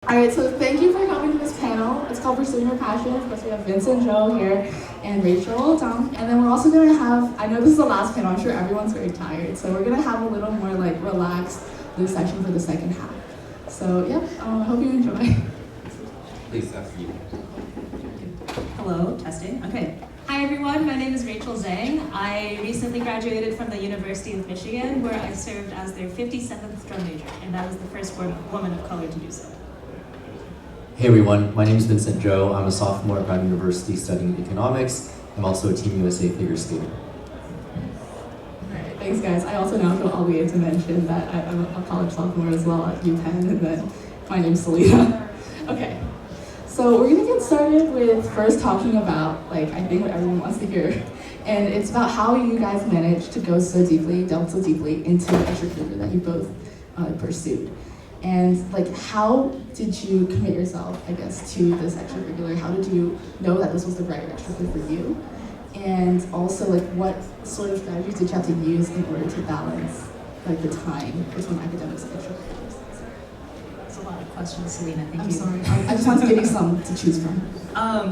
All right, so thank you for coming to this panel. It's called Pursuing Your Passion. Of course, we have Vincent Zhou here and Rachel, Zhang. And then we're also going to have, I know this is the last panel, I'm sure everyone's very tired, so we're going to have a little more like relaxed loose session for the second half. So, yeah, I hope you enjoy. Please, after you. Hello, testing. Okay. Hi everyone, my name is Rachel Zhang. I recently graduated from the University of Michigan, where I served as their 57th drum major, and I was the first woman of color to do so. Hey everyone, my name is Vincent Zhou. I'm a sophomore at Brown University studying economics. I'm also a Team USA figure skater. Alright, thanks guys. I also now feel obligated to mention that I'm a college sophomore as well at UPenn, and then my name's Selena. Okay. So we're gonna get started with first talking about, like, I think what everyone wants to hear. And it's about how you guys managed to delve so deeply into the extracurricular that you both pursued. And like, how did you commit yourself, I guess, to this extracurricular? How did you know that this was the right extracurricular for you? And also, like, what sort of strategies did you have to use in order to balance, like, the time between academics and extracurriculars? That's a lot of questions, Selena. Thank you. I'm sorry. I just want to give you some to choose from.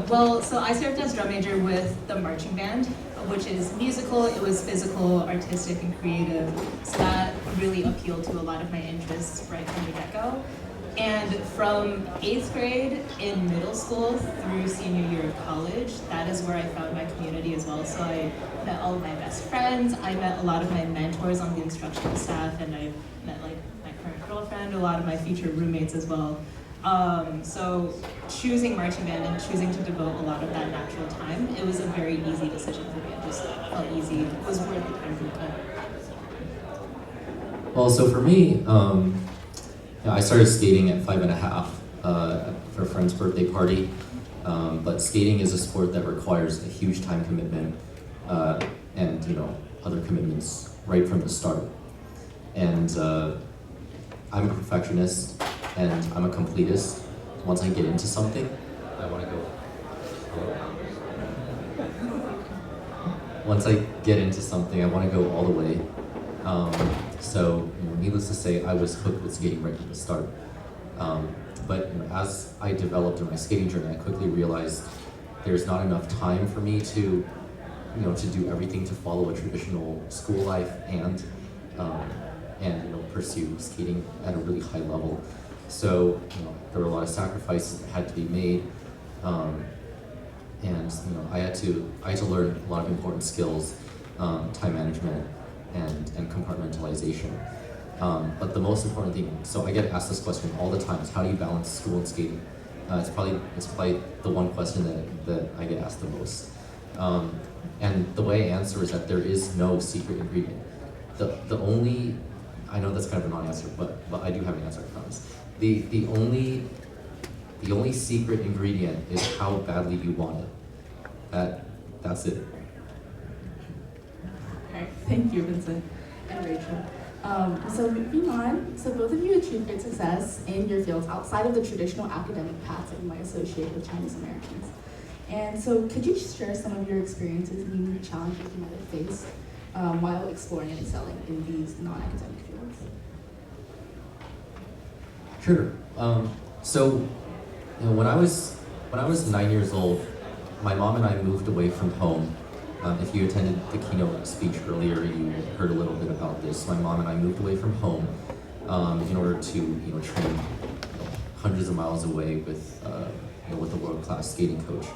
Well, so I served as drum major with the marching band, which is musical, it was physical, artistic, and creative. So that really appealed to a lot of my interests right from the get-go. And from 8th grade in middle school through senior year of college, that is where I found my community as well. So I met all of my best friends, I met a lot of my mentors on the instructional staff, and I met like my current girlfriend, a lot of my future roommates as well. So choosing marching band and choosing to devote a lot of that natural time, it was a very easy decision for me. It just felt easy. It was worth the time for me. Well, so for me, I started skating at 5.5 for a friend's birthday party. But skating is a sport that requires a huge time commitment and other commitments right from the start. And I'm a perfectionist and I'm a completist. Once I get into something, I want to go. Once I get into something, I want to go all the way. So, needless to say, I was hooked with skating right from the start. But as I developed in my skating journey, I quickly realized there's not enough time for me to do everything, to follow a traditional school life and pursue skating at a really high level. So there were a lot of sacrifices that had to be made, and I had to learn a lot of important skills, time management and compartmentalization. But the most important thing, so I get asked this question all the time, is how do you balance school and skating? It's probably the one question that I get asked the most. And the way I answer is that there is no secret ingredient. The only, I know that's kind of a non-answer, but I do have an answer, I promise. The only secret ingredient is how badly you want it. That's it. Alright, thank you, Vincent and Rachel. So moving on, so both of you achieved great success in your fields outside of the traditional academic paths that you might associate with Chinese Americans. And so could you share some of your experiences and unique challenges you might have faced while exploring and excelling in these non-academic fields? Sure. So when I was 9 years old, my mom and I moved away from home. If you attended the keynote speech earlier, you heard a little bit about this. My mom and I moved away from home in order to train hundreds of miles away with a world-class skating coach.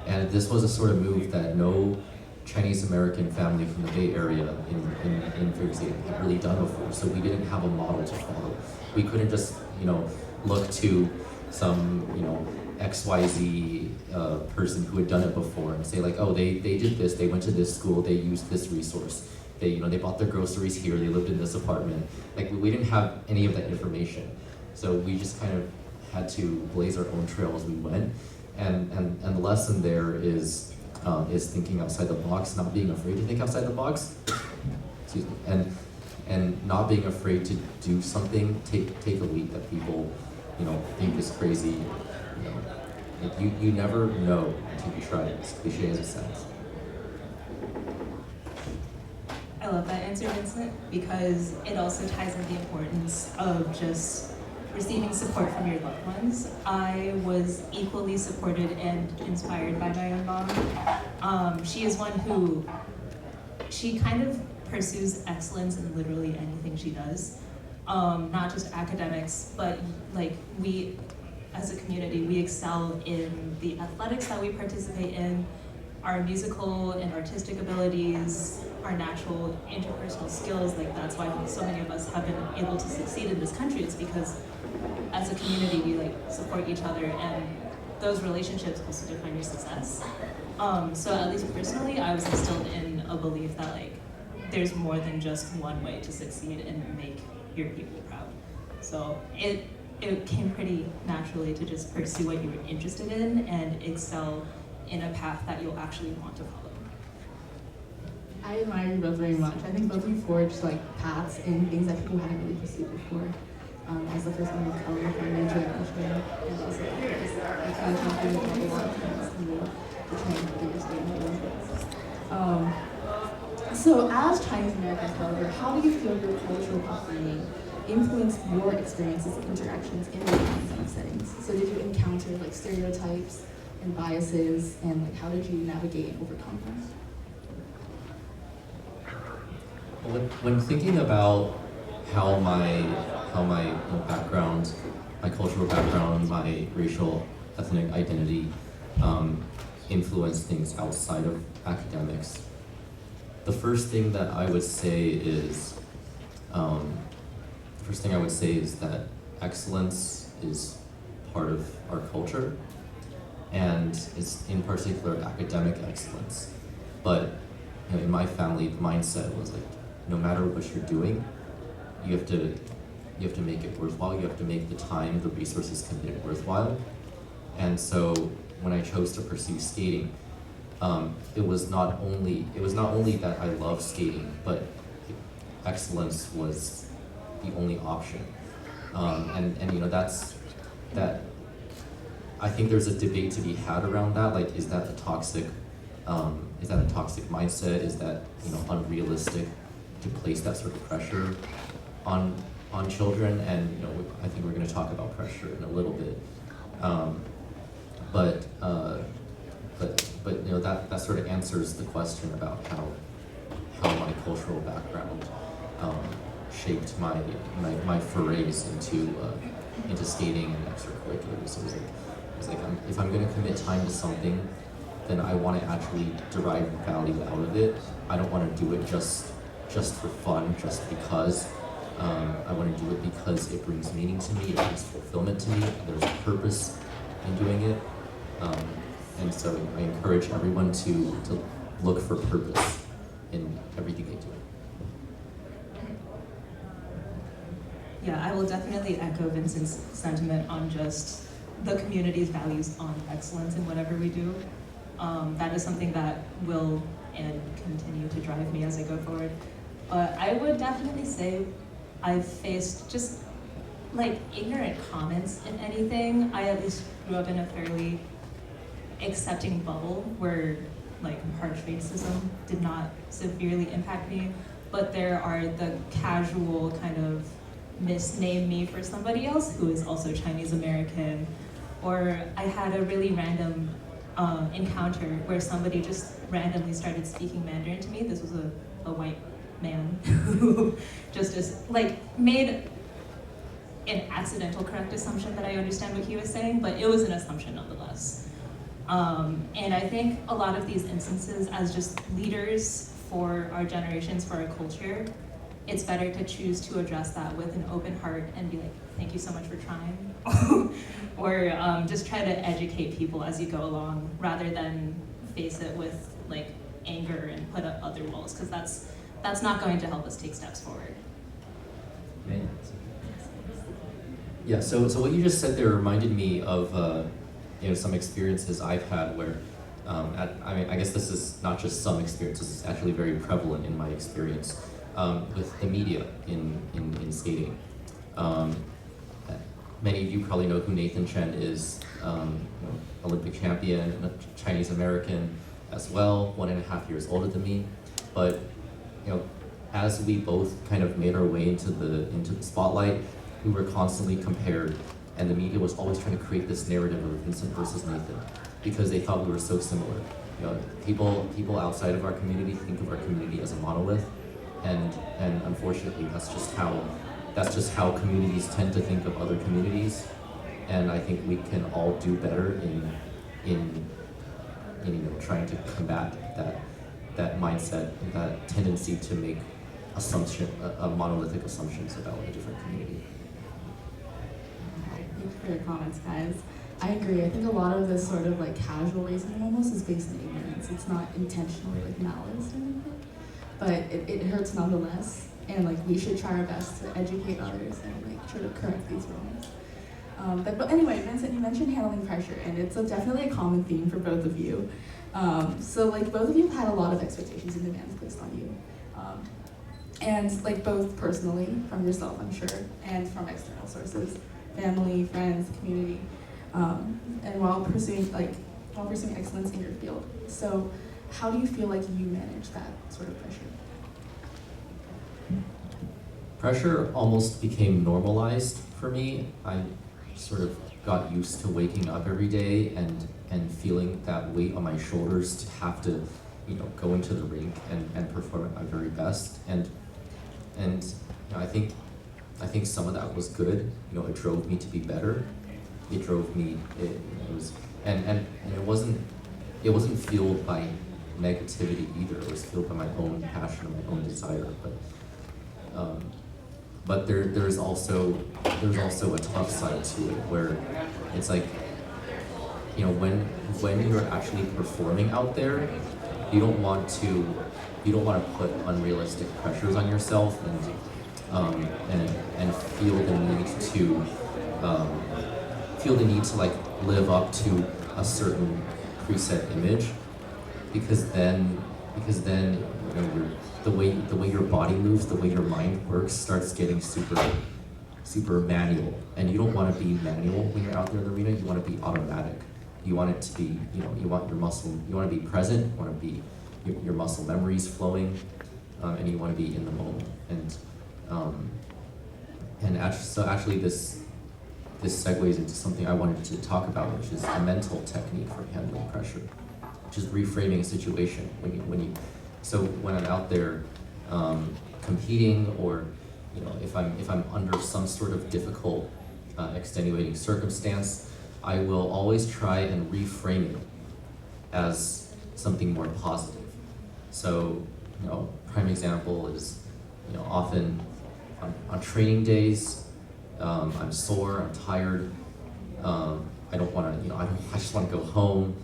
And this was a sort of move that no Chinese American family from the Bay Area in figure skating had really done before. So we didn't have a model to follow. We couldn't just look to some XYZ person who had done it before and say like, oh, they did this, they went to this school, they used this resource, they bought their groceries here, they lived in this apartment. Like we didn't have any of that information, so we just kind of had to blaze our own trail as we went. And the lesson there is thinking outside the box, not being afraid to think outside the box. Excuse me, and not being afraid to do something, take a leap that people think is crazy. You never know until you try it, as cliche as it sounds. I love that answer, Vincent, because it also ties in the importance of just receiving support from your loved ones. I was equally supported and inspired by my own mom. She is one who, she kind of pursues excellence in literally anything she does. Not just academics, but like we, as a community, we excel in the athletics that we participate in, our musical and artistic abilities, our natural interpersonal skills. Like that's why so many of us have been able to succeed in this country. It's because as a community, we like support each other, and those relationships also define your success. So at least personally, I was instilled in a belief that like there's more than just one way to succeed and make your people proud. So it came pretty naturally to just pursue what you were interested in and excel in a path that you'll actually want to follow. I admire you both very much. I think both of you forged like paths in things that people hadn't really pursued before. As the first one of color for a major in engineering, and also I kind of talked about a lot of things to me to train for your student. So as Chinese Americans, however, how do you feel your cultural upbringing influenced your experiences and interactions in the academic settings? So did you encounter like stereotypes and biases, and like how did you navigate and overcome them? When thinking about how my background, my cultural background, my racial ethnic identity influenced things outside of academics, the first thing that I would say is that excellence is part of our culture, and it's in particular academic excellence. But in my family, the mindset was like, no matter what you're doing, you have to make it worthwhile. You have to make the time, the resources committed worthwhile. And so when I chose to pursue skating, it was not only that I love skating, but excellence was the only option. And that. I think there's a debate to be had around that. Like, is that a toxic mindset? Is that unrealistic to place that sort of pressure on children? And I think we're going to talk about pressure in a little bit. But that sort of answers the question about how my cultural background shaped my forays into skating and extracurriculars. So it's like if I'm going to commit time to something, then I want to actually derive value out of it. I don't want to do it just for fun, just because. I want to do it because it brings meaning to me, it brings fulfillment to me, there's a purpose in doing it. And so I encourage everyone to look for purpose in everything they do. Yeah, I will definitely echo Vincent's sentiment on just the community's values on excellence in whatever we do. That is something that will and continue to drive me as I go forward. But I would definitely say I've faced just like ignorant comments in anything. I at least grew up in a fairly accepting bubble where like harsh racism did not severely impact me, but there are the casual kind of misname me for somebody else who is also Chinese American. Or I had a really random encounter where somebody just randomly started speaking Mandarin to me. This was a white man who just made an accidental correct assumption that I understand what he was saying, but it was an assumption nonetheless. And I think a lot of these instances, as just leaders for our generations, for our culture, it's better to choose to address that with an open heart and be like, thank you so much for trying. Or just try to educate people as you go along, rather than face it with like anger and put up other walls, because that's not going to help us take steps forward. Yeah, so what you just said there reminded me of some experiences I've had where, I guess this is not just some experience, this is actually very prevalent in my experience with the media in skating. Many of you probably know who Nathan Chen is, Olympic champion, Chinese American as well, 1.5 years older than me. But as we both kind of made our way into the spotlight, we were constantly compared, and the media was always trying to create this narrative of Vincent versus Nathan because they thought we were so similar. You know, people outside of our community think of our community as a monolith, and unfortunately that's just how communities tend to think of other communities. And I think we can all do better in you know, trying to combat that mindset, that tendency to make monolithic assumptions about a different community. Thank you for your comments, guys. I agree. I think a lot of this sort of like casual racism almost is based in ignorance. It's not intentionally like malice or anything, but it hurts nonetheless. And like we should try our best to educate others and like try to correct these wrongs. But anyway, Vincent, you mentioned handling pressure, and it's definitely a common theme for both of you. So like both of you had a lot of expectations and demands placed on you. And like both personally, from yourself, I'm sure, and from external sources, family, friends, community, and while pursuing excellence in your field. So how do you feel like you manage that sort of pressure? Pressure almost became normalized for me. I sort of got used to waking up every day and feeling that weight on my shoulders to have to, you know, go into the rink and perform at my very best. And you know, I think some of that was good. You know, it drove me to be better. It drove me. It was and it wasn't fueled by negativity either. It was fueled by my own passion and my own desire. But there's also a tough side to it where it's like, you know, when you're actually performing out there, you don't want to put unrealistic pressures on yourself and feel the need to like live up to a certain preset image, because then you know, the way your body moves, the way your mind works starts getting super manual, and you don't want to be manual when you're out there in the arena. You want to be automatic. You want it to be, you know, you want to be present. You want to be your muscle memories flowing, and you want to be in the moment. So actually this segues into something I wanted to talk about, which is a mental technique for handling pressure, which is reframing a situation. So when I'm out there competing, or you know, if I'm under some sort of difficult, extenuating circumstance, I will always try and reframe it as something more positive. So, you know, prime example is, you know, often on training days, I'm sore, I'm tired, I don't want to, you know, I just want to go home.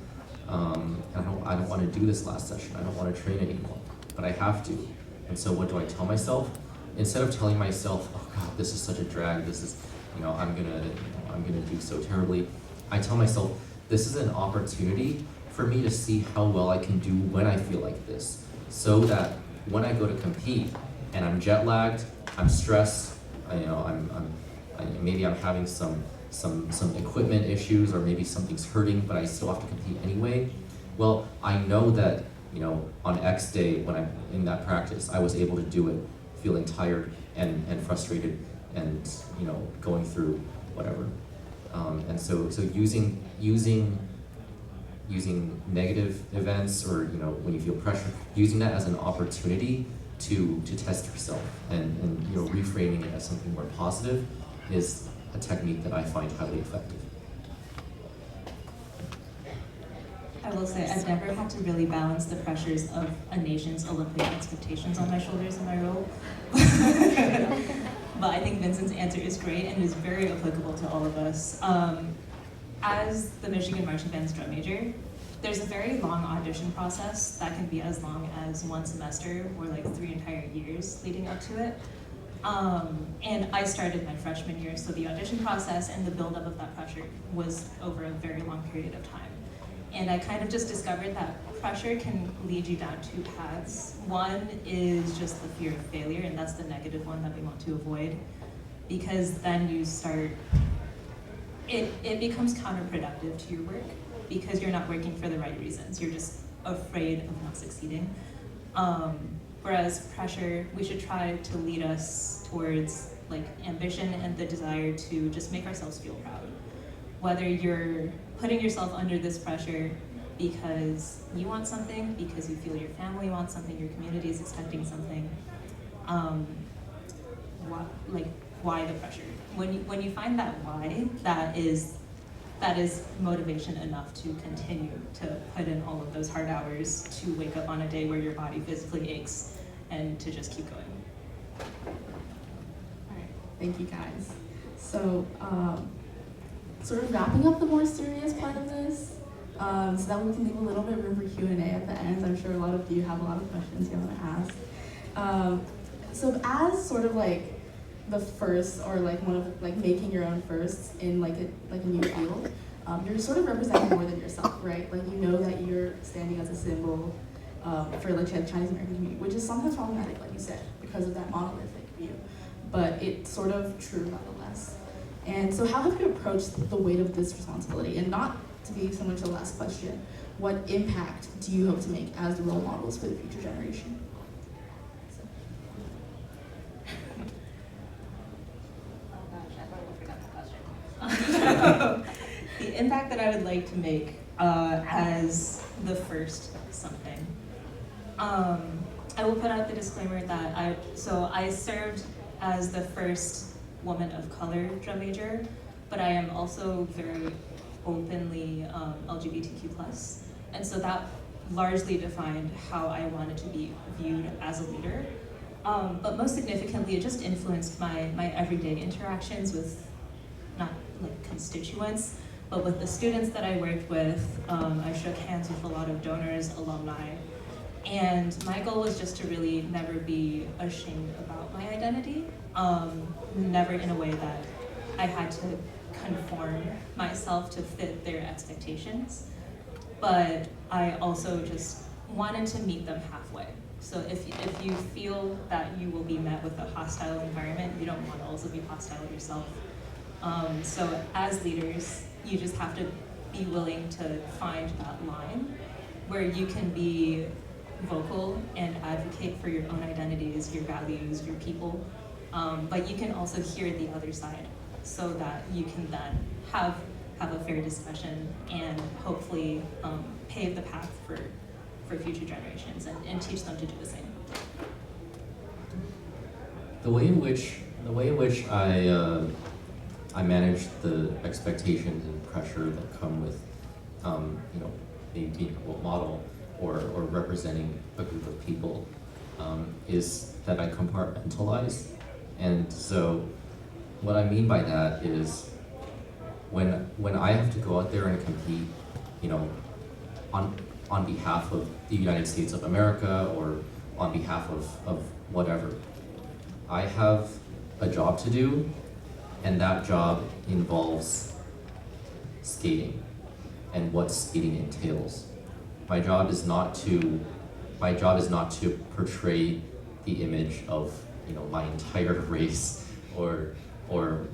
And I don't want to do this last session. I don't want to train anymore, but I have to. And so what do I tell myself? Instead of telling myself, oh God, this is such a drag, this is, you know, I'm gonna do so terribly, I tell myself, this is an opportunity for me to see how well I can do when I feel like this, so that when I go to compete and I'm jet lagged, I'm stressed, maybe I'm having some equipment issues, or maybe something's hurting, but I still have to compete anyway. Well, I know that, you know, on X day when I'm in that practice, I was able to do it feeling tired and frustrated and, you know, going through whatever. And so using negative events, or, you know, when you feel pressure, using that as an opportunity to test yourself and you know, reframing it as something more positive is a technique that I find highly effective. I will say I've never had to really balance the pressures of a nation's Olympic expectations on my shoulders in my role. But I think Vincent's answer is great and is very applicable to all of us. As the Michigan Marching Band's drum major, there's a very long audition process that can be as long as one semester or like 3 entire years leading up to it. And I started my freshman year, so the audition process and the buildup of that pressure was over a very long period of time. And I kind of just discovered that pressure can lead you down 2 paths. One is just the fear of failure, and that's the negative one that we want to avoid, because then you start, it becomes counterproductive to your work because you're not working for the right reasons. You're just afraid of not succeeding. Whereas pressure, we should try to lead us towards like ambition and the desire to just make ourselves feel proud. Whether you're putting yourself under this pressure because you want something, because you feel your family wants something, your community is expecting something, why the pressure? When you find that why, that is motivation enough to continue to put in all of those hard hours, to wake up on a day where your body physically aches, and to just keep going. All right, thank you guys. So, sort of wrapping up the more serious part of this, so that we can leave a little bit of room for Q&A at the end. I'm sure a lot of you have a lot of questions you want to ask. So as sort of like the first, or like one of like making your own firsts in like a new field, you're sort of representing more than yourself, right? Like you know that you're standing as a symbol for like the Chinese American community, which is sometimes problematic, like you said, because of that monolithic view. But it's sort of true nonetheless. And so how have you approached the weight of this responsibility? And not to be so much the last question, what impact do you hope to make as the role models for the future generation? Oh gosh, I probably forgot the question. The impact that I would like to make as the first something. I will put out the disclaimer that I served as the first woman of color drum major, but I am also very openly LGBTQ+, and so that largely defined how I wanted to be viewed as a leader. But most significantly, it just influenced my everyday interactions with not like constituents, but with the students that I worked with. I shook hands with a lot of donors, alumni, and my goal was just to really never be ashamed about my identity, never in a way that I had to conform myself to fit their expectations, but I also just wanted to meet them halfway. So if you feel that you will be met with a hostile environment, you don't want to also be hostile yourself. So as leaders, you just have to be willing to find that line where you can be vocal and advocate for your own identities, your values, your people, but you can also hear the other side so that you can then have a fair discussion and hopefully pave the path for future generations and teach them to do the same. The way in which I manage the expectations and pressure that come with maybe being a role model or representing a group of people is that I compartmentalize. And so what I mean by that is when I have to go out there and compete, on behalf of the United States of America or on behalf of whatever, I have a job to do, and that job involves skating and what skating entails. My job is not to portray the image of my entire race, or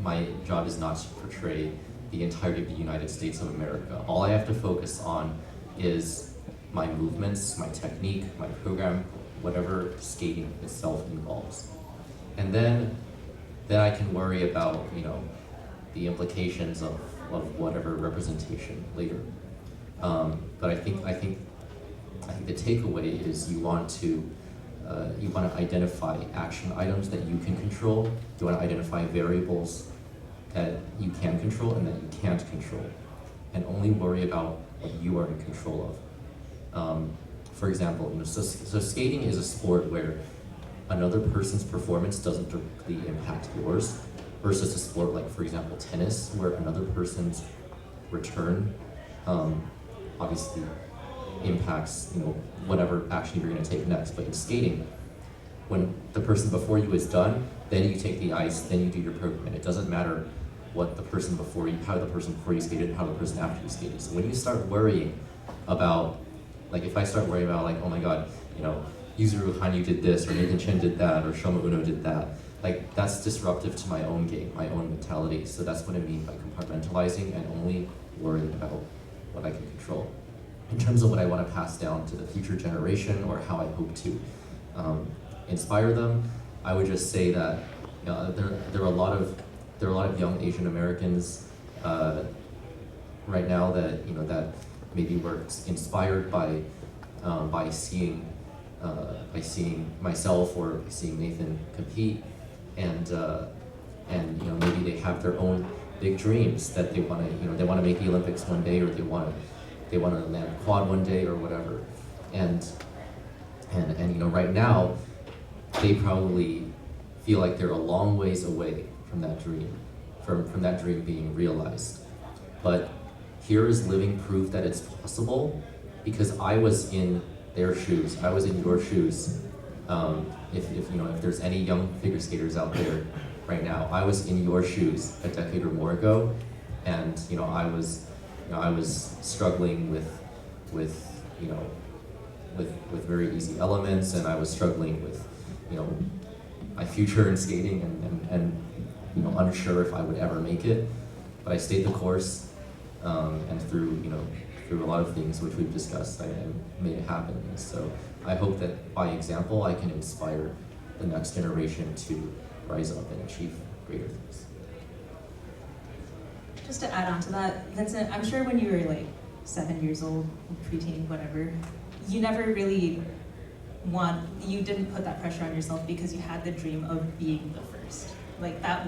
my job is not to portray the entirety of the United States of America. All I have to focus on is my movements, my technique, my program, whatever skating itself involves. And then I can worry about the implications of whatever representation later. But I think the takeaway is you want to identify action items that you can control. You want to identify variables that you can control and that you can't control, and only worry about what you are in control of. For example, so skating is a sport where another person's performance doesn't directly impact yours, versus a sport like, for example, tennis, where another person's return obviously impacts whatever action you're going to take next. But in skating, when the person before you is done, then you take the ice, then you do your program, and it doesn't matter what the person before you, how the person before you skated, and how the person after you skated. So when you start worrying about, like if I start worrying about like, oh my god, Yuzuru Hanyu did this, or Nathan Chen did that, or Shoma Uno did that, like that's disruptive to my own game, my own mentality. So that's what I mean by compartmentalizing and only worrying about what I can control. In terms of what I want to pass down to the future generation or how I hope to inspire them, I would just say that there are a lot of young Asian Americans right now that that maybe were inspired by seeing myself or seeing Nathan compete, and maybe they have their own big dreams that they want to make the Olympics one day, or they want to land a quad one day or whatever, and right now they probably feel like they're a long ways away from that dream, from that dream being realized. But here is living proof that it's possible, because I was in their shoes, I was in your shoes. If there's any young figure skaters out there right now, I was in your shoes a decade or more ago, and I was struggling with very easy elements, and I was struggling with my future in skating, and unsure if I would ever make it. But I stayed the course, and through a lot of things which we've discussed, I made it happen. So I hope that by example I can inspire the next generation to rise up and achieve greater things. Just to add on to that, Vincent, I'm sure when you were like 7 years old, preteen, whatever, you never really you didn't put that pressure on yourself because you had the dream of being the first. Like that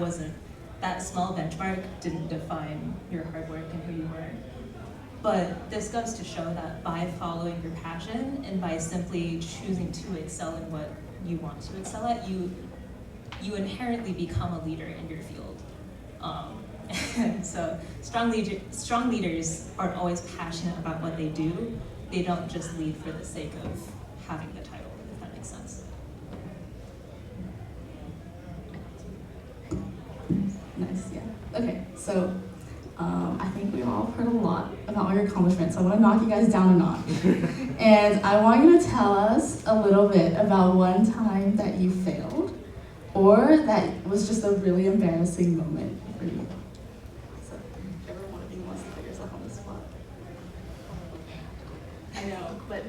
small benchmark didn't define your hard work and who you were. But this goes to show that by following your passion and by simply choosing to excel in what you want to excel at, you inherently become a leader in your field. And so strong leaders are always passionate about what they do. They don't just lead for the sake of having the title, if that makes sense. Nice, yeah. Okay, so I think we all heard a lot about all your accomplishments. So I want to knock you guys down a notch. And I want you to tell us a little bit about one time that you failed, or that was just a really embarrassing moment for you. So whichever one of you wants to put yourself on the spot. I know, but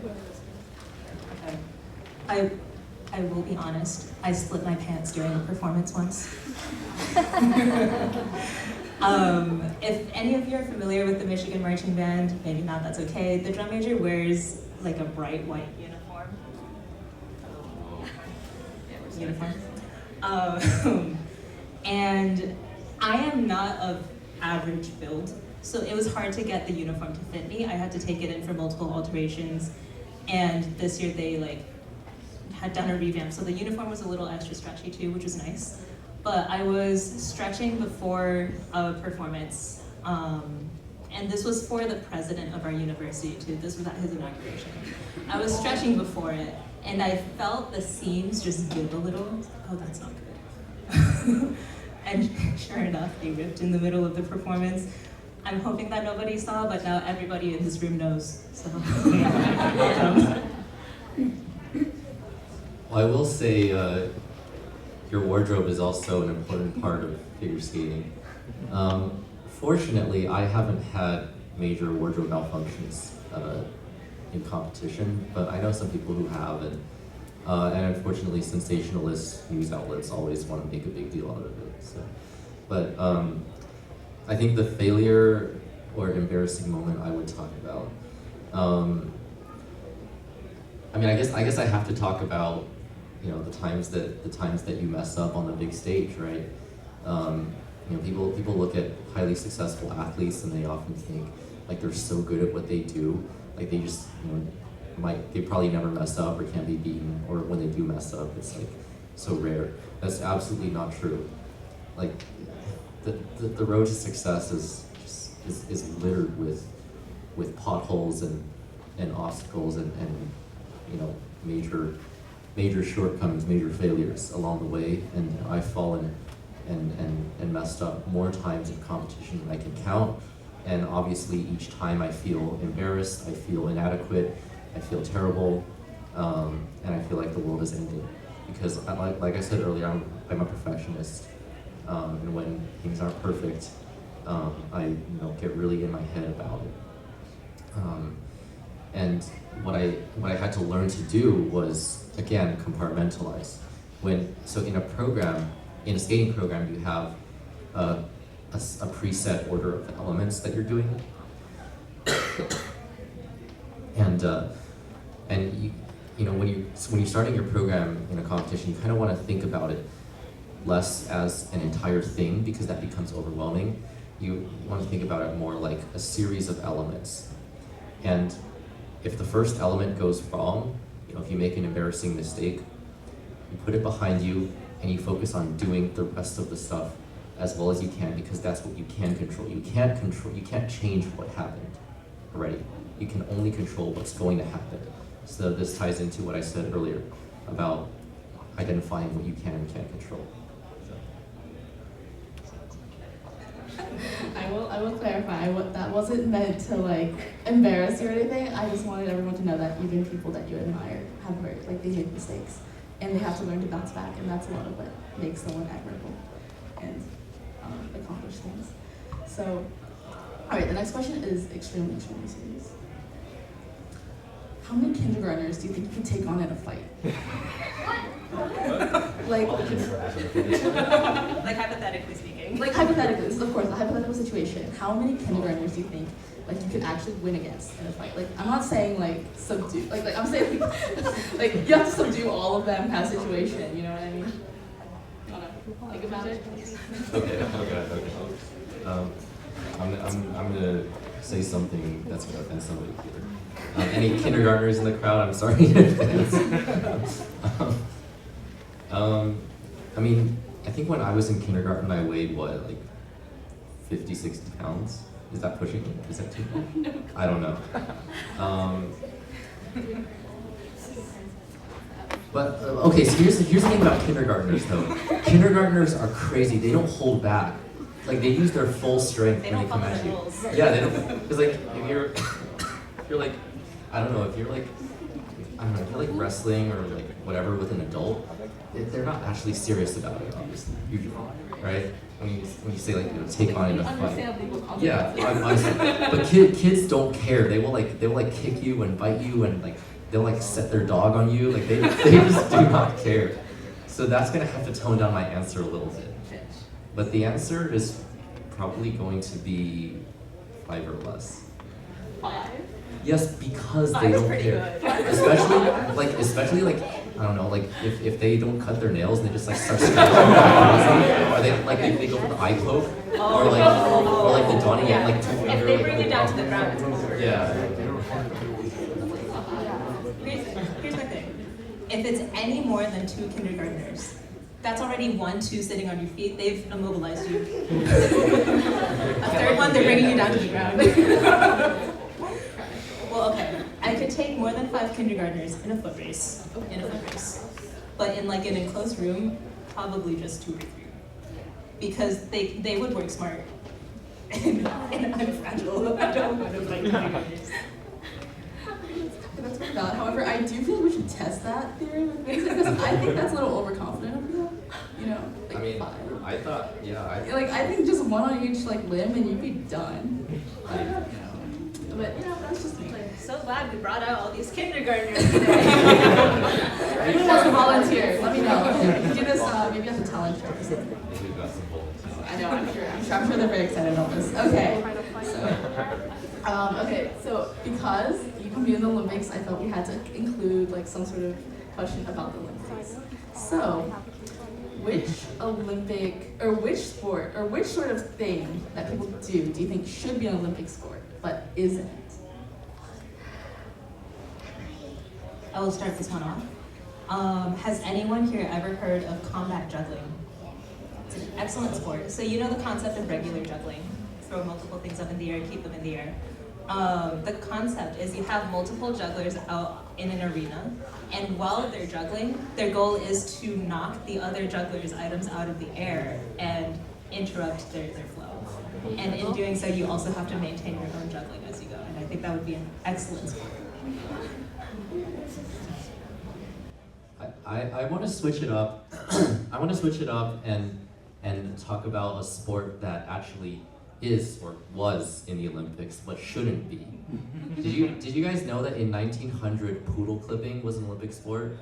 I will be honest, I split my pants during a performance once. If any of you are familiar with the Michigan Marching Band, maybe not, that's okay. The drum major wears like a bright white uniform. And I am not of average build, so it was hard to get the uniform to fit me. I had to take it in for multiple alterations, and this year they had done a revamp, so the uniform was a little extra stretchy too, which was nice. But I was stretching before a performance, and this was for the president of our university too. This was at his inauguration. I was stretching before it, and I felt the seams just give a little. Oh, that's not good. And sure enough, they ripped in the middle of the performance. I'm hoping that nobody saw, but now everybody in this room knows. So, Well, I will say your wardrobe is also an important part of figure skating. Fortunately, I haven't had major wardrobe malfunctions in competition, but I know some people who have, and unfortunately, sensationalist news outlets always want to make a big deal out of it. So, but I think the failure or embarrassing moment I would talk about. I mean, I guess I have to talk about the times that you mess up on the big stage, right? People look at highly successful athletes and they often think like they're so good at what they do, like they just they probably never mess up or can't be beaten, or when they do mess up, it's like so rare. That's absolutely not true. Like the road to success is littered with potholes and obstacles and major shortcomings, major failures along the way, and I've fallen and messed up more times in competition than I can count. And obviously each time I feel embarrassed, I feel inadequate, I feel terrible, and I feel like the world is ending. Because like I said earlier, I'm a perfectionist, and when things aren't perfect, I get really in my head about it. And what I had to learn to do was, again, compartmentalize. So in a program, in a skating program, you have a preset order of elements that you're doing. And you know, when you're starting your program in a competition, you kind of want to think about it less as an entire thing, because that becomes overwhelming. You want to think about it more like a series of elements. And if the first element goes wrong, you know, if you make an embarrassing mistake, you put it behind you and you focus on doing the rest of the stuff as well as you can, because that's what you can control. You can't change what happened already. You can only control what's going to happen. So this ties into what I said earlier about identifying what you can and can't control. I will clarify, that wasn't meant to like embarrass you or anything. I just wanted everyone to know that even people that you admire have they make mistakes and they have to learn to bounce back, and that's a lot of what makes someone admirable and accomplish things. So, all right, the next question is extremely serious. How many kindergartners do you think you can take on in a fight? Like hypothetically speaking. Like hypothetically, this is of course a hypothetical situation. How many kindergartners do you think like you could actually win against in a fight? Like I'm not saying like subdue, like I'm saying like you have to subdue all of them kind of situation. You know what I mean? You wanna think about it? Okay. I'm gonna say something that's gonna offend somebody here. Any kindergartners in the crowd? I'm sorry in advance. I mean, I think when I was in kindergarten, I weighed what, like 50, 60 pounds? Is that pushing it? Is that too much? I don't know. But okay, so here's the thing about kindergartners though. Kindergartners are crazy. They don't hold back. Like they use their full strength when they come at you. Yeah, they don't. Because like if you're like, I don't know, if you're like wrestling or like whatever with an adult, they're not actually serious about it, obviously, usually, right? When you say like, you know, take on in a fight. Yeah, honestly. But kids don't care. They will like kick you and bite you and like they'll like set their dog on you. Like they just do not care. So that's gonna have to tone down my answer a little bit. But the answer is probably going to be 5 or less. 5? Yes, because they don't care. Especially like I don't know, like if they don't cut their nails and they just like start scratching, or they go for the eye poke, or like the Donnie Yen like if they bring you down to the ground, it's over. Yeah. Here's my thing. If it's any more than 2 kindergartners, that's already 1, 2 sitting on your feet. They've immobilized you. A third one, they're bringing you down to the ground. Well, okay, I could take more than 5 kindergartners in a foot race, but in like an enclosed room, probably just 2 or 3, because they would work smart, and I'm fragile. I don't want to fight kindergartners. That's pretty valid. However, I do feel we should test that theory with Vincent, because I think that's a little overconfident of you. You know, like I mean, 5. I thought, yeah. I think just 1 on each like limb and you'd be done. Like, you know. But you know, that's just me. So glad we brought out all these kindergartners today. Anyone wants to volunteer? Let me know. Do this maybe at the talent show or something. I know. I'm sure they're very excited about this. Okay. So because you compete in the Olympics, I felt we had to include like some sort of question about the Olympics. So, which Olympic or which sport or which sort of thing that people do you think should be an Olympic sport but isn't? I will start this one off. Has anyone here ever heard of combat juggling? It's an excellent sport. So you know the concept of regular juggling. Throw multiple things up in the air, keep them in the air. The concept is you have multiple jugglers out in an arena, and while they're juggling, their goal is to knock the other jugglers' items out of the air and interrupt their flow. And in doing so, you also have to maintain your own juggling as you go, and I think that would be an excellent sport. I want to switch it up. I want to switch it up and talk about a sport that actually is or was in the Olympics but shouldn't be. Did you guys know that in 1900 poodle clipping was an Olympic sport?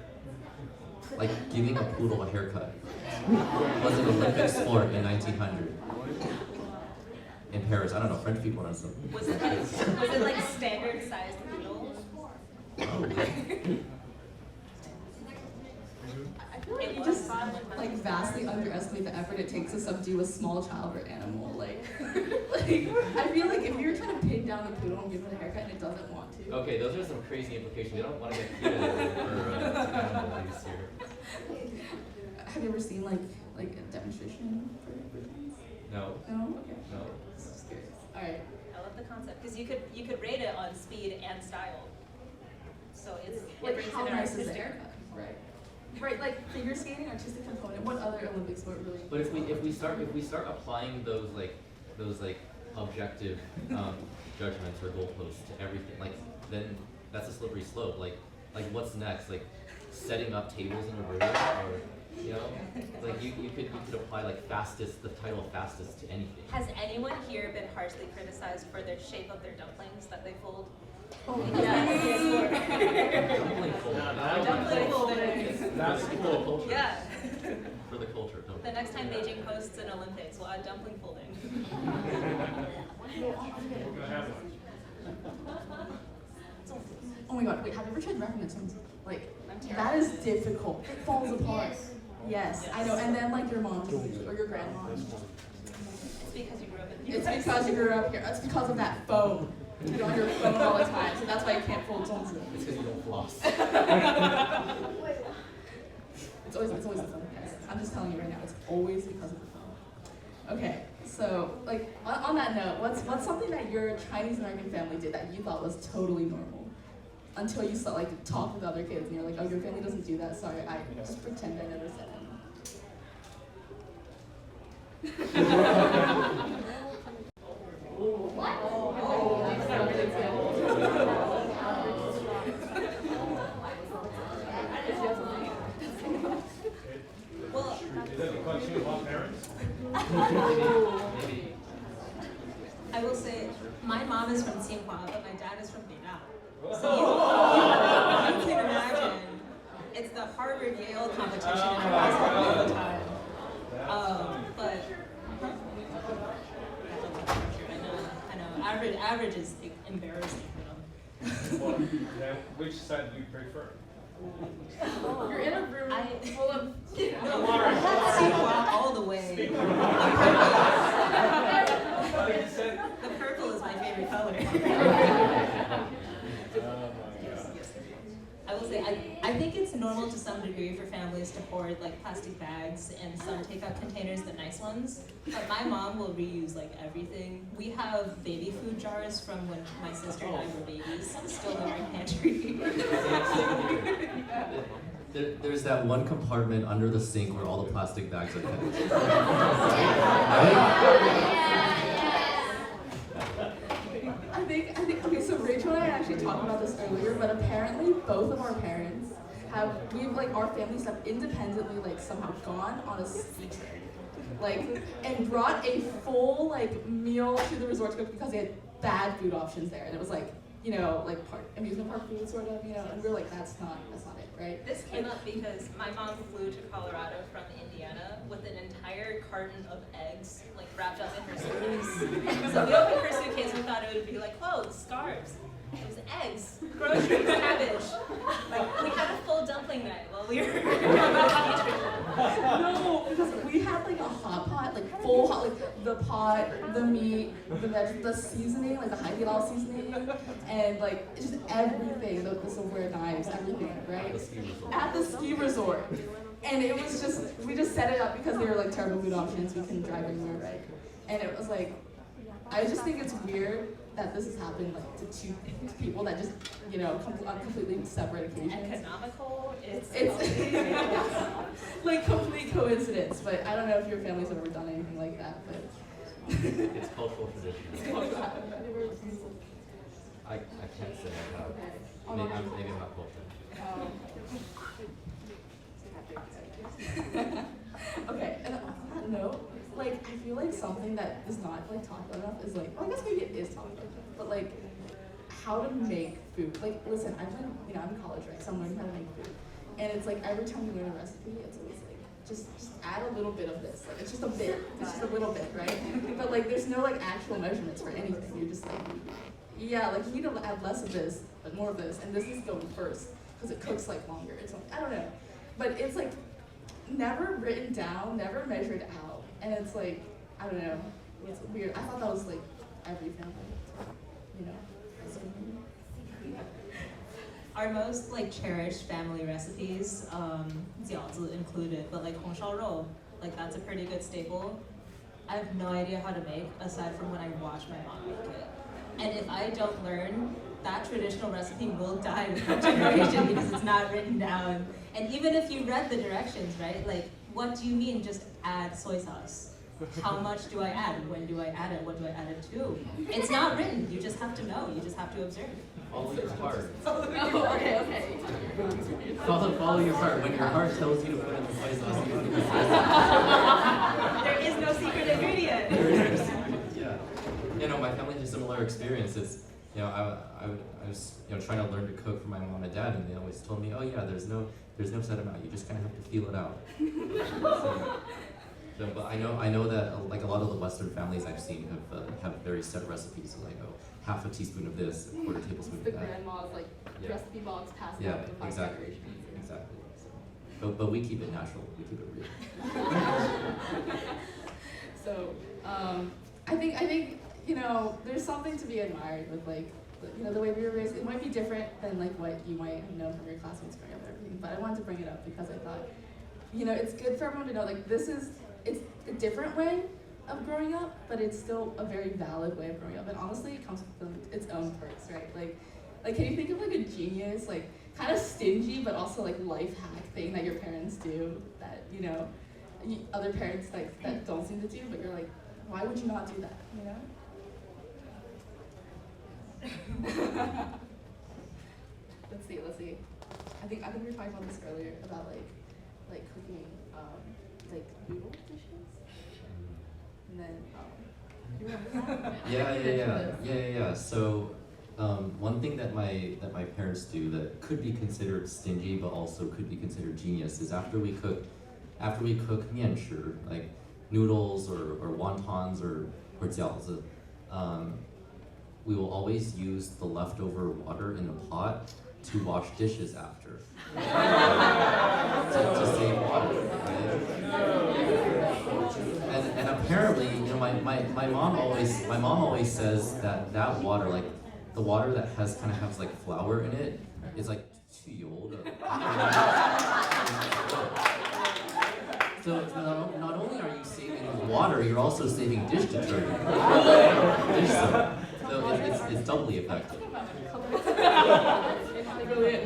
Like giving a poodle a haircut. was an Olympic sport in 1900 in Paris. I don't know, French people are some. Was it like standard sized noodles? I feel like you just like vastly underestimate the effort it takes to subdue a small child or animal. Like I feel like if you're trying to pin down a poodle and give it a haircut and it doesn't want to. Okay, those are some crazy implications. You don't want to get killed for animal abuse here. Have you ever seen like a demonstration for things? No. No? Okay. No. Just curious. Alright. I love the concept because you could rate it on speed and style. So it Like brings how in nice is the artistic. haircut? Right. Right, like figure skating, artistic component. What other Olympic sport really? But if we start applying those objective judgments or goalposts to everything, like then that's a slippery slope. Like what's next? Like setting up tables in a room, or like you could apply like the title fastest to anything. Has anyone here been harshly criticized for the shape of their dumplings that they fold? Oh, Dumpling folding. Dumpling folding. That's cool. For the culture. Yeah. For the culture. Dumpling. The next time Beijing hosts an Olympics, we'll add dumpling folding. Oh my god, wait, have you ever tried wrapping a tongue? Like, I'm that terrified. is difficult. It falls apart. Yes, I know. And then like your mom or your grandma. It's because you grew up in the It's US. because you grew up here. It's because of that phone. You go on your phone all the time, so that's why you can't fold tongues. It's because you don't floss. It's always the phone, guys. I'm just telling you right now, it's always because of the phone. Okay, so like on that note, what's something that your Chinese American family did that you thought was totally normal? Until you saw like talk with other kids and you're like, oh, your family doesn't do that, sorry, I just pretend I never said it. Well, Is that because you love parents? Maybe. I will say, my mom is from Tsinghua, but my dad is from Beidao. So you can imagine, it's the Harvard-Yale competition in high school all the time. But I know, average is embarrassing. Well, then which side do you prefer? You're in a room full of Tsinghua all the way. The purple is my favorite color. I will say, I think it's normal to some degree for families to hoard like plastic bags and some takeout containers, the nice ones. But my mom will reuse like everything. We have baby food jars from when my sister and I were babies still in our pantry. There's that one compartment under the sink where all the plastic bags are kept. I think, okay, so Rachel and I actually talked about this earlier, but apparently both of our parents we've like, our families have independently like somehow gone on a ski trip. Like, and brought a full like meal to the resort to cook because they had bad food options there. And it was like, like amusement park food sort of, and we were like, that's not it, right? This came up because my mom flew to Colorado from Indiana with an entire carton of eggs, like wrapped up in her suitcase. So we opened her suitcase, we thought it would be like clothes, scarves. It was eggs, groceries, cabbage. Like, we had a full dumpling night while we were No, because we had like a hot pot, like full hot, like the pot, the meat, the seasoning, like the Haidilao seasoning, and like just everything, the silverware knives, everything, right? At the ski resort. And it was just, we just set it up because they were like terrible food options, we couldn't drive anywhere, right? And it was like, I just think it's weird that this has happened like to two people that just, on completely separate occasions. economical. It's Like complete coincidence, but I don't know if your family's ever done anything like that, but It's cultural tradition. I can't say I have. Maybe I'm not cultured. Okay, and on that note, like I feel like something that is not like talked about enough is like, well, I guess maybe it is talked about, but like how to make food. Like, listen, I'm in college, right? So I'm learning how to make food, and it's like every time you learn a recipe, it's always like just add a little bit of this. Like, it's just a bit. It's just a little bit, right? But like, there's no like actual measurements for anything. You're just like, yeah, like you need to add less of this, but more of this, and this is going first because it cooks like longer. It's like, I don't know, but it's like never written down, never measured out, and it's like, I don't know, it's weird. I thought that was like every family, you know. Our most like cherished family recipes, 饺子 included, but like 红烧肉, like that's a pretty good staple. I have no idea how to make aside from when I watch my mom make it. And if I don't learn, that traditional recipe will die with that generation because it's not written down. And even if you read the directions, right? Like, what do you mean just add soy sauce? How much do I add? When do I add it? What do I add it to? It's not written. You just have to know. You just have to observe. Follow your heart. Oh, okay. Follow your heart. When your heart tells you to put in the soy sauce, you put in the soy sauce. There is no secret ingredient. Yeah. You know, my family had a similar experience. It's, you know, I was, you know, trying to learn to cook for my mom and dad, and they always told me, oh yeah, there's no set amount. You just kind of have to feel it out. But I know that like a lot of the Western families I've seen have very set recipes. So like, oh, half a teaspoon of this, a quarter tablespoon of The that. grandma's like recipe box passed Yeah, down to 5 exactly. generations. Exactly. So, but we keep it natural. We keep it real. So I think you know, there's something to be admired with like you know, the way we were raised. It might be different than like what you might have known from your classmates growing up and everything. But I wanted to bring it up because I thought, you know, it's good for everyone to know like it's a different way of growing up, but it's still a very valid way of growing up. And honestly, it comes with its own perks, right? Like can you think of like a genius, like kind of stingy, but also like life hack thing that your parents do that, you know, other parents like that don't seem to do, but you're like, why would you not do that, you know? Let's see. I think we were talking about this earlier about like cooking like noodle dishes, and then you remember that? Yeah. So one thing that my parents do that could be considered stingy but also could be considered genius is after we cook 面食, like noodles or wontons or 饺子, we will always use the leftover water in the pot to wash dishes after. to save water, right? And apparently, you know, my mom always says that water, like the water that has like flour in it, is like too old. So not only are you saving water, you're also saving dish detergent. Dish soap. So it's doubly effective. Brilliant.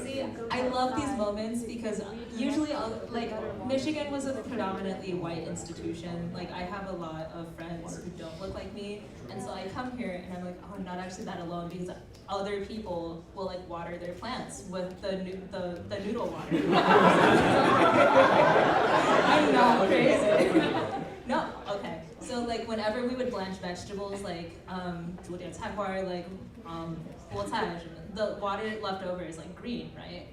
See, I love these moments because usually, like, Michigan was a predominantly white institution. Like, I have a lot of friends who don't look like me, and so I come here and I'm like, oh, I'm not actually that alone because other people will like water their plants with the noodle water. I'm not crazy. No, okay. So like whenever we would blanch vegetables, like 煮点菜花, like 菠菜, the water left over is like green, right?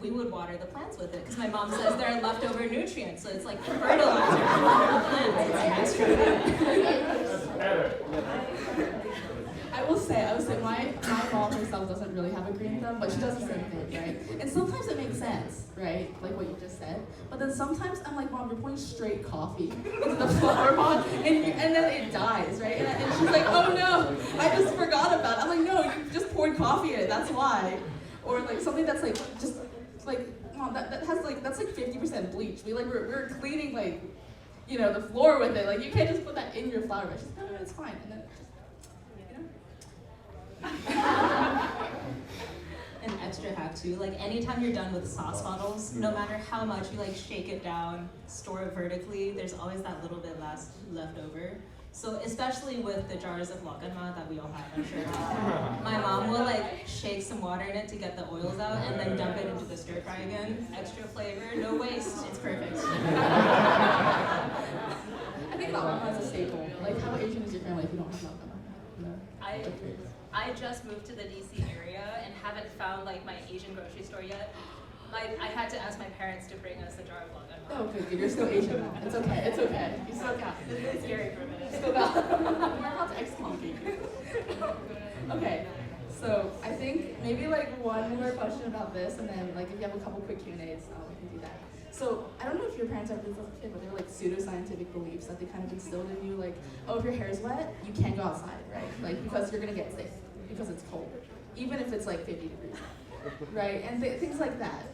We would water the plants with it because my mom says there are leftover nutrients, so it's like fertilizer for the plants. It's extra good. I will say, my mom herself doesn't really have a green thumb, but she does the same thing, right? And sometimes it makes sense, right? Like what you just said. But then sometimes I'm like, Mom, you're pouring straight coffee into the flower pot, and then it dies, right? And she's like, oh no, I just forgot about it. I'm like, no, you just poured coffee in it, that's why. Or like something that's like, just like, Mom, that has like, that's like 50% bleach. We're cleaning like, you know, the floor with it. Like you can't just put that in your flower pot. She's like, no, it's fine. And then just, An extra hack too, like anytime you're done with sauce bottles, no matter how much you like shake it down, store it vertically, there's always that little bit left over. So especially with the jars of laganma that we all have, I'm sure. My mom will like shake some water in it to get the oils out and then dump it into the stir fry again. Extra flavor, no waste, it's perfect. I think laganma is a staple. Like how Asian is your family if you don't have laganma? No. I just moved to the DC area and haven't found like my Asian grocery store yet. I had to ask my parents to bring us a jar of long. Oh, good. You're still Asian. It's okay. It's okay. You still count. It's really scary for a minute. Still count. We're about to excommunicate you. Okay. So I think maybe like one more question about this, and then like if you have a couple quick Q&As, we can do that. So I don't know if your parents ever did this as a kid, but they're like pseudoscientific beliefs that they kind of instilled in you, like, oh, if your hair is wet, you can't go outside, right? Like because you're gonna get sick because it's cold, even if it's like 50 degrees, right? And things like that.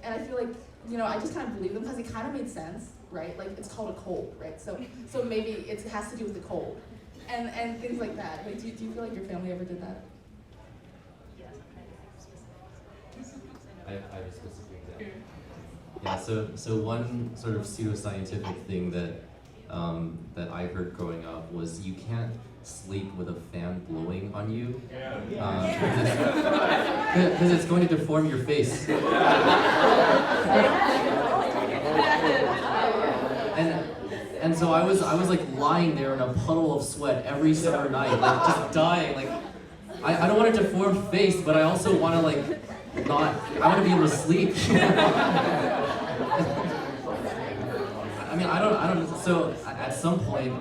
And I feel like, you know, I just kind of believe them because it kind of made sense, right? Like it's called a cold, right? So maybe it has to do with the cold, and things like that. Like, do you feel like your family ever did that? Yes, I have a specific example. Yeah, so one sort of pseudoscientific thing that that I heard growing up was you can't sleep with a fan blowing on you because it's going to deform your face. And so I was like lying there in a puddle of sweat every summer night, like just dying. Like I don't want a deformed face, but I also want to like not. I want to be able to sleep. I mean, I don't. So at some point,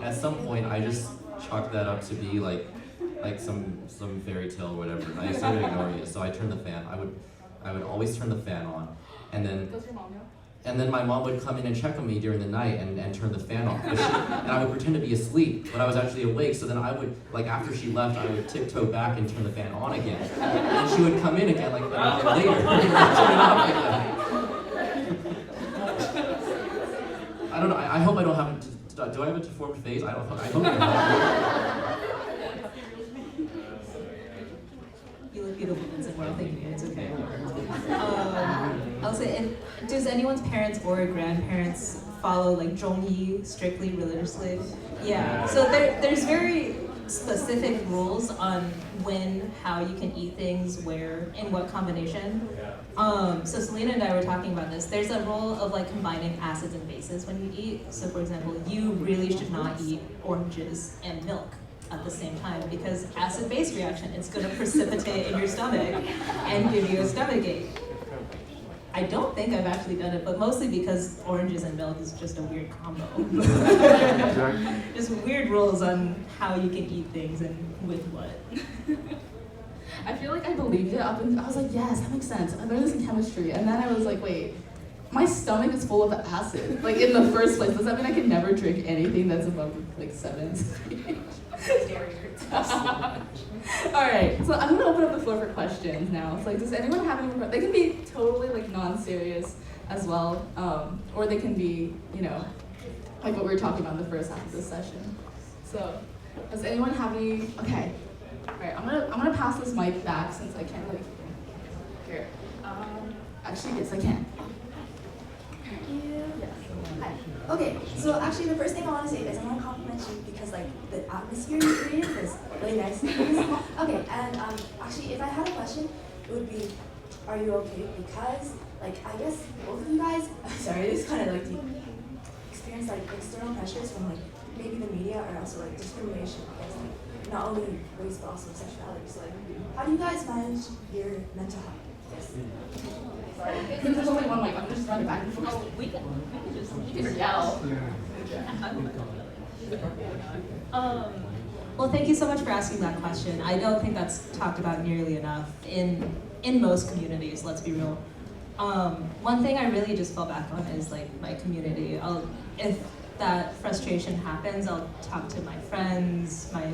I just chalked that up to be like some fairy tale or whatever. And I started ignoring it. So I turned the fan. I would always turn the fan on, and then. Does your mom know? And then my mom would come in and check on me during the night and turn the fan off. And I would pretend to be asleep, but I was actually awake. So then I would, like after she left, I would tiptoe back and turn the fan on again. And then she would come in again like an hour later and turn it off again. I don't know, I hope I don't have, do I have a deformed face? I hope I don't. You look beautiful, Vincent. We're all thinking it's okay. I'll say, does anyone's parents or grandparents follow like Zhong strictly religiously? Yeah. So there's very specific rules on when, how you can eat things, where, in what combination. So Selena and I were talking about this. There's a rule of like combining acids and bases when you eat. So for example, you really should not eat oranges and milk at the same time because acid-base reaction, it's going to precipitate in your stomach and give you a stomachache. I don't think I've actually done it, but mostly because oranges and milk is just a weird combo. Just weird rules on how you can eat things and with what. I feel like I believed it up and I was like, yes, that makes sense. I learned this in chemistry, and then I was like, wait, my stomach is full of acid. Like in the first place, does that mean I can never drink anything that's above like 7? All right, so I'm gonna open up the floor for questions now. It's like, does anyone have any? They can be totally like non-serious as well, or they can be, you know, like what we were talking about in the first half of this session. So, does anyone have any? Okay, all right. I'm gonna pass this mic back since I can't like here. Actually, yes, I can. Thank you. Yes. Hi. Okay, so actually the first thing I want to say is I want to compliment you because like the atmosphere you created is really nice. Okay, and actually if I had a question, it would be, are you okay? Because like I guess both of you guys, sorry, this is kind of like deep, experience like external pressures from like maybe the media or also like discrimination against like not only race but also sexuality. So like, how do you guys manage your mental health? Yes. Sorry. There's only one mic. I'm just running back and forth. Oh, we can just yell. Well, thank you so much for asking that question. I don't think that's talked about nearly enough in most communities, let's be real. One thing I really just fell back on is like my community. If that frustration happens, I'll talk to my friends, my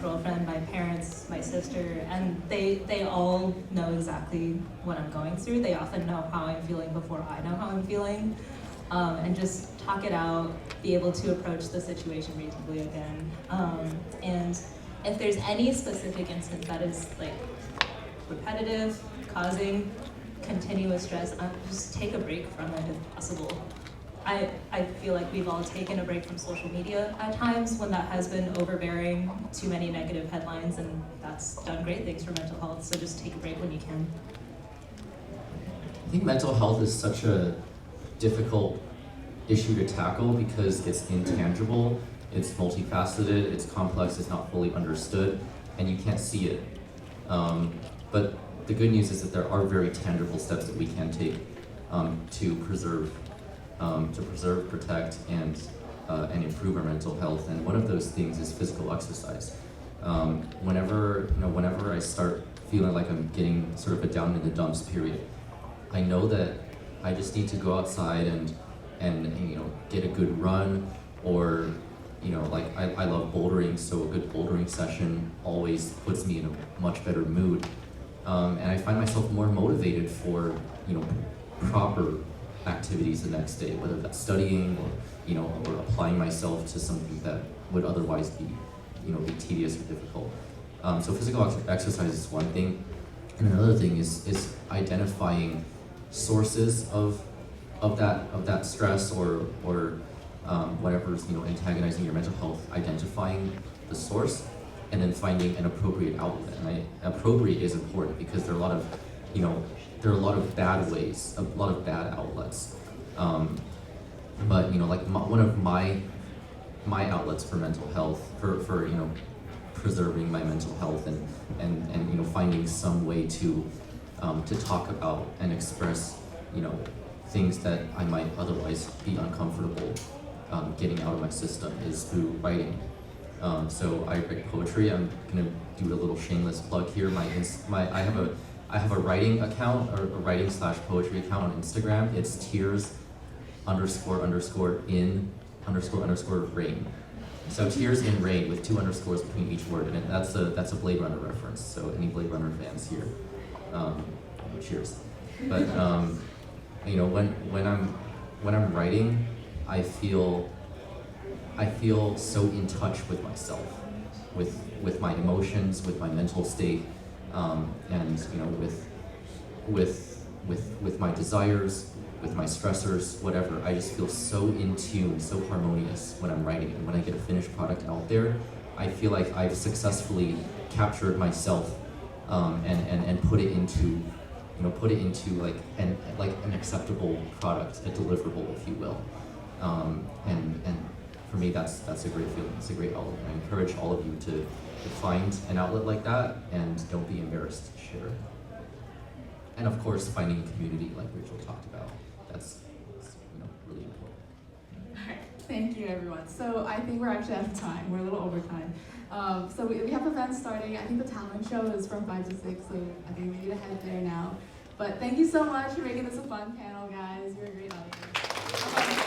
girlfriend, my parents, my sister, and they all know exactly what I'm going through. They often know how I'm feeling before I know how I'm feeling. And just talk it out, be able to approach the situation reasonably again. And if there's any specific instance that is like repetitive, causing continuous stress, just take a break from it if possible. I feel like we've all taken a break from social media at times when that has been overbearing, too many negative headlines, and that's done great things for mental health, so just take a break when you can. I think mental health is such a difficult issue to tackle because it's intangible, it's multifaceted, it's complex, it's not fully understood, and you can't see it. But the good news is that there are very tangible steps that we can take to preserve, protect, and improve our mental health. And one of those things is physical exercise. Whenever I start feeling like I'm getting sort of a down in the dumps period, I know that I just need to go outside and get a good run, or like I love bouldering, so a good bouldering session always puts me in a much better mood, and I find myself more motivated for proper activities the next day, whether that's studying or applying myself to something that would otherwise be be tedious or difficult. So physical exercise is one thing, and another thing is identifying sources of that stress or whatever's antagonizing your mental health, identifying the source, and then finding an appropriate outlet. And appropriate is important because there are a lot of bad ways, a lot of bad outlets. But like one of my outlets for mental health, for preserving my mental health and finding some way to talk about and express things that I might otherwise be uncomfortable getting out of my system is through writing. So I write poetry. I'm gonna do a little shameless plug here. I have a writing account, or a writing/poetry account on Instagram. It's tears__in_rain. So tears in rain with 2 underscores between each word, and that's a Blade Runner reference. So any Blade Runner fans here, cheers. But when I'm writing, I feel so in touch with myself, with my emotions, with my mental state, and with my desires, with my stressors, whatever. I just feel so in tune, so harmonious when I'm writing, and when I get a finished product out there, I feel like I've successfully captured myself and put it into like an acceptable product, a deliverable, if you will. And for me, that's a great feeling. It's a great outlet. And I encourage all of you to find an outlet like that, and don't be embarrassed to share. And of course, finding a community like Rachel talked about. That's really important. All right, thank you everyone. So I think we're actually out of time. We're a little over time. So we have events starting. I think the talent show is from 5 to 6, so I think we need to head there now. But thank you so much for making this a fun panel, guys. You're a great audience.